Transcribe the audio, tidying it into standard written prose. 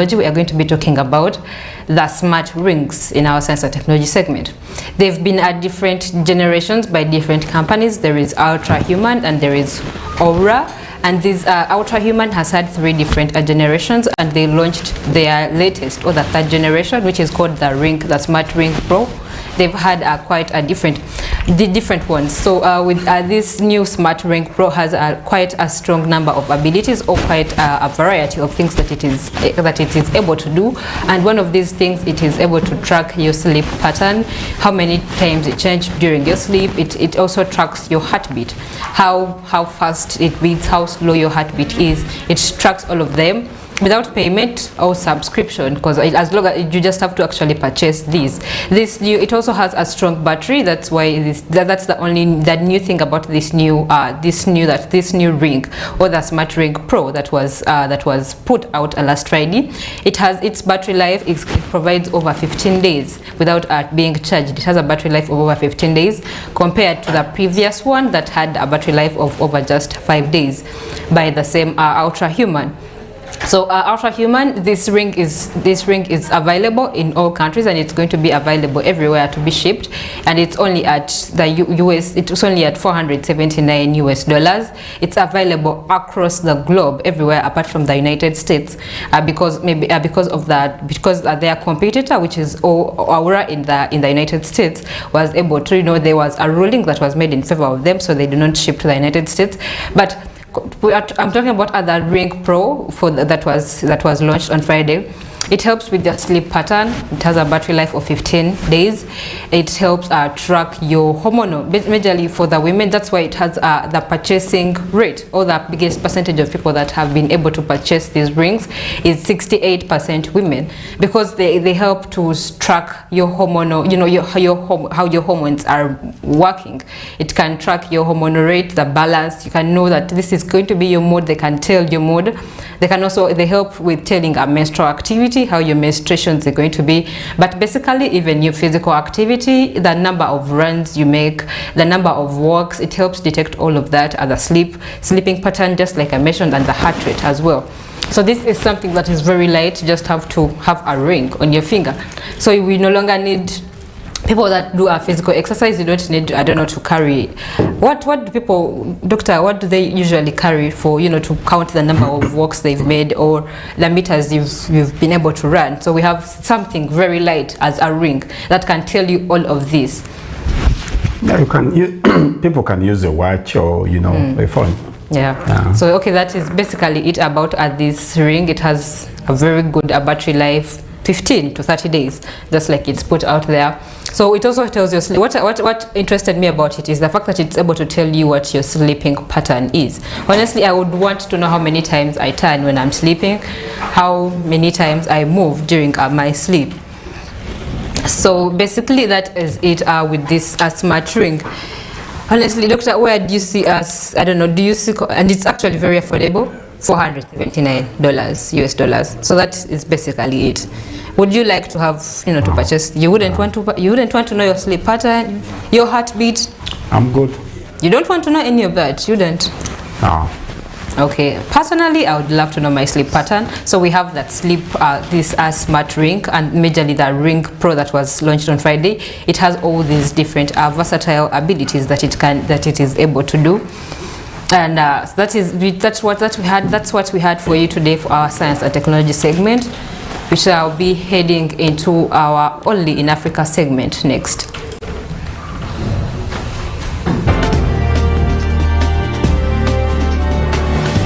We are going to be talking about the smart rings in our science and technology segment. They've been at different generations by different companies. There is Ultra Human and there is Aura. And this Ultra Human has had 3 different generations, and they launched their latest, or the 3rd generation, which is called the Smart Ring Pro. They've had quite a different ones. So with this new Smart Ring Pro has quite a strong number of abilities, or quite a variety of things that it is able to do. And one of these things, it is able to track your sleep pattern, how many times it changes during your sleep. It also tracks your heartbeat, how fast it beats, how slow your heartbeat is. It tracks all of them without payment or subscription, because as long as you just have to actually purchase these. It also has a strong battery. That's why that's the new thing about this new ring, or the Smart Ring Pro that was put out last Friday. It has its battery life. It provides over 15 days without being charged. It has a battery life of over 15 days compared to the previous one that had a battery life of over just 5 days by the same Ultra Human. So Ultra Human, this ring is available in all countries, and it's going to be available everywhere to be shipped. And it's only at the US. It's only at $479 US. It's available across the globe, everywhere apart from the United States, because their competitor, which is Aura in the United States, was able to, there was a ruling that was made in favor of them, so they do not ship to the United States. But I'm talking about the Ring Pro that was launched on Friday. It helps with your sleep pattern. It has a battery life of 15 days. It helps track your hormonal, majorly for the women. That's why it has the purchasing rate, or the biggest percentage of people that have been able to purchase these rings is 68% women, because they help to track your hormonal, how your hormones are working. It can track your hormonal rate, the balance. You can know that this is going to be your mood. They can tell your mood. They help with telling a menstrual activity, how your menstruations are going to be. But basically, even your physical activity, the number of runs you make, the number of walks, it helps detect all of that, and the sleeping pattern, just like I mentioned, and the heart rate as well. So this is something that is very light. You just have to have a ring on your finger. So we no longer need people that do a physical exercise. You don't need, I don't know, to carry. What do people, doctor, what do they usually carry for, to count the number of walks they've made, or the meters you've been able to run? So we have something very light as a ring that can tell you all of this. Yeah, people can use a watch, or a phone. Yeah. So okay, that is basically it about this ring. It has a very good battery life, 15 to 30 days, just like it's put out there. So it also tells you sleep. What interested me about it is the fact that it's able to tell you what your sleeping pattern is. Honestly, I would want to know how many times I turn when I'm sleeping, how many times I move during my sleep. So basically that is it with this smart ring. Honestly, doctor, where do you see us? I don't know, do you see, and it's actually very affordable, $479 US. So that is basically it. Would you like to have, to purchase? You wouldn't want to know your sleep pattern, your heartbeat? I'm good. You don't want to know any of that? You don't? No. Okay. Personally, I would love to know my sleep pattern. So we have that this smart ring, and majorly the Ring Pro that was launched on Friday. It has all these different versatile abilities that it is able to do. And that's what we had for you today for our science and technology segment. We shall be heading into our Only in Africa segment next.